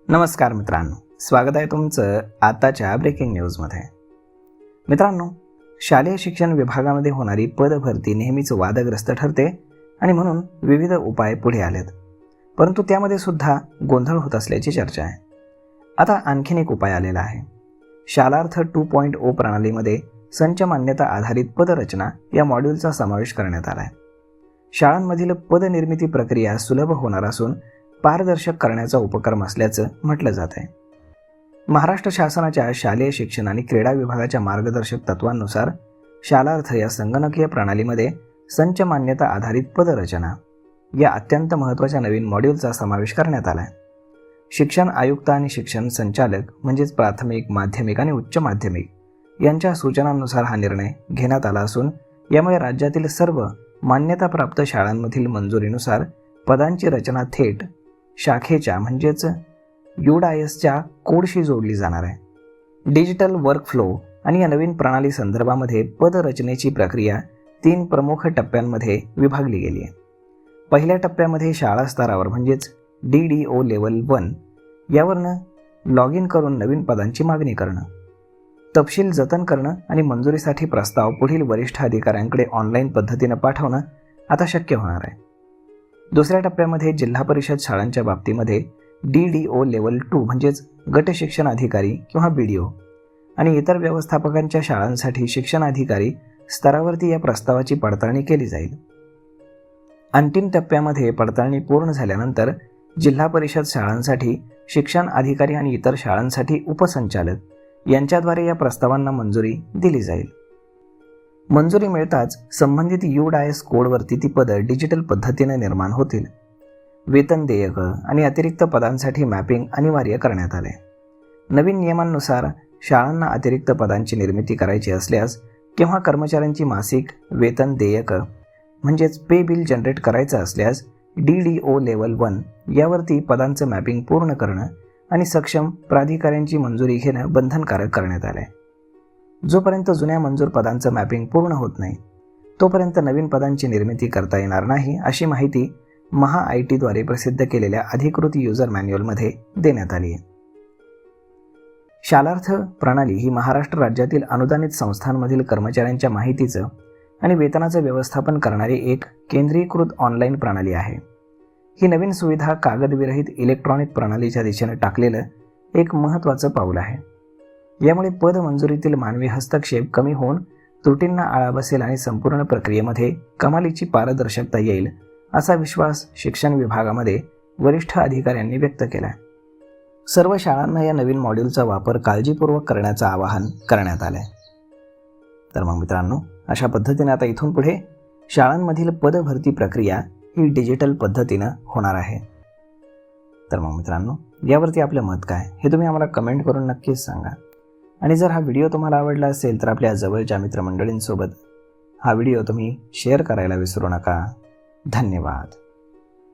नमस्कार मित्रांनो, स्वागत आहे तुमचं आताच्या ब्रेकिंग न्यूजमध्ये. मित्रांनो, शालेय शिक्षण विभागामध्ये होणारी पदभरती नेहमीच वादग्रस्त ठरते आणि म्हणून विविध उपाय पुढे आलेत, परंतु त्यामध्ये सुद्धा गोंधळ होत असल्याची चर्चा आहे. आता आणखीन एक उपाय आलेला आहे. शालार्थ 2.0 प्रणालीमध्ये संच मान्यता आधारित पदरचना या मॉड्यूलचा समावेश करण्यात आला आहे. शाळांमधील पदनिर्मिती प्रक्रिया सुलभ होणार असून पारदर्शक करण्याचा उपक्रम असल्याचं म्हटलं जात आहे. महाराष्ट्र शासनाच्या शालेय शिक्षण आणि क्रीडा विभागाच्या मार्गदर्शक तत्वांनुसार शालार्थ या संगणकीय प्रणालीमध्ये संच मान्यता आधारित पदरचना या अत्यंत महत्त्वाच्या नवीन मॉड्यूलचा समावेश करण्यात आला आहे. शिक्षण आयुक्त आणि शिक्षण संचालक म्हणजेच प्राथमिक, माध्यमिक आणि उच्च माध्यमिक यांच्या सूचनांनुसार हा निर्णय घेण्यात आला असून यामुळे राज्यातील सर्व मान्यताप्राप्त शाळांमधील मंजुरीनुसार पदांची रचना थेट शाखेच्या म्हणजेच UDISच्या कोडशी जोडली जाणार आहे. डिजिटल वर्कफ्लो आणि या नवीन प्रणाली संदर्भामध्ये पदरचनेची प्रक्रिया 3 प्रमुख टप्प्यांमध्ये विभागली गेली आहे. पहिल्या टप्प्यामध्ये शाळा स्तरावर म्हणजेच DDO लेवल 1 यावरनं लॉग इन करून नवीन पदांची मागणी करणं, तपशील जतन करणं आणि मंजुरीसाठी प्रस्ताव पुढील वरिष्ठ अधिकाऱ्यांकडे ऑनलाईन पद्धतीनं पाठवणं आता शक्य होणार आहे. दुसऱ्या टप्प्यामध्ये जिल्हा परिषद शाळांच्या बाबतीमध्ये DDO लेवल 2 म्हणजेच गट शिक्षण अधिकारी किंवा BDO आणि इतर व्यवस्थापकांच्या शाळांसाठी शिक्षण अधिकारी स्तरावरती या प्रस्तावाची पडताळणी केली जाईल. अंतिम टप्प्यामध्ये पडताळणी पूर्ण झाल्यानंतर जिल्हा परिषद शाळांसाठी शिक्षण अधिकारी आणि इतर शाळांसाठी उपसंचालक यांच्याद्वारे या प्रस्तावांना मंजुरी दिली जाईल. मंजुरी मिळताच संबंधित UDIS कोडवरती ती पदं डिजिटल पद्धतीने निर्माण होतील. वेतन देयकं आणि अतिरिक्त पदांसाठी मॅपिंग अनिवार्य करण्यात आले. नवीन नियमांनुसार शाळांना अतिरिक्त पदांची निर्मिती करायची असल्यास किंवा कर्मचाऱ्यांची मासिक वेतन देयकं म्हणजेच पे बिल जनरेट करायचं असल्यास DDO लेवल 1 यावरती पदांचं मॅपिंग पूर्ण करणं आणि सक्षम प्राधिकाऱ्यांची मंजुरी घेणं बंधनकारक करण्यात आलं आहे. जोपर्यंत जुन्या मंजूर पदांचं मॅपिंग पूर्ण होत नाही तोपर्यंत नवीन पदांची निर्मिती करता येणार नाही, अशी माहिती MHA-ITद्वारे प्रसिद्ध केलेल्या अधिकृत युजर मॅन्युअलमध्ये देण्यात आली आहे. शालार्थ प्रणाली ही महाराष्ट्र राज्यातील अनुदानित संस्थांमधील कर्मचाऱ्यांच्या माहितीचं आणि वेतनाचं व्यवस्थापन करणारी एक केंद्रीकृत ऑनलाईन प्रणाली आहे. ही नवीन सुविधा कागदविरहित इलेक्ट्रॉनिक प्रणालीच्या दिशेने टाकलेलं एक महत्त्वाचं पाऊल आहे. यामुळे पद मंजुरीतील मानवी हस्तक्षेप कमी होऊन त्रुटींना आळा बसेल आणि संपूर्ण प्रक्रियेमध्ये कमालीची पारदर्शकता येईल, असा विश्वास शिक्षण विभागामध्ये वरिष्ठ अधिकाऱ्यांनी व्यक्त केला. सर्व शाळांना या नवीन मॉड्यूलचा वापर काळजीपूर्वक करण्याचं आवाहन करण्यात आलं आहे. तर मग मित्रांनो, अशा पद्धतीने आता इथून पुढे शाळांमधील पदभरती प्रक्रिया ही डिजिटल पद्धतीनं होणार आहे. तर मग मित्रांनो, यावरती आपलं मत काय हे तुम्ही आम्हाला कमेंट करून नक्कीच सांगा. आणि जर हा व्हिडिओ तुम्हाला आवडला असेल तर आपल्या जवळच्या मित्रमंडळींसोबत हा व्हिडिओ तुम्ही शेअर करायला विसरू नका. धन्यवाद.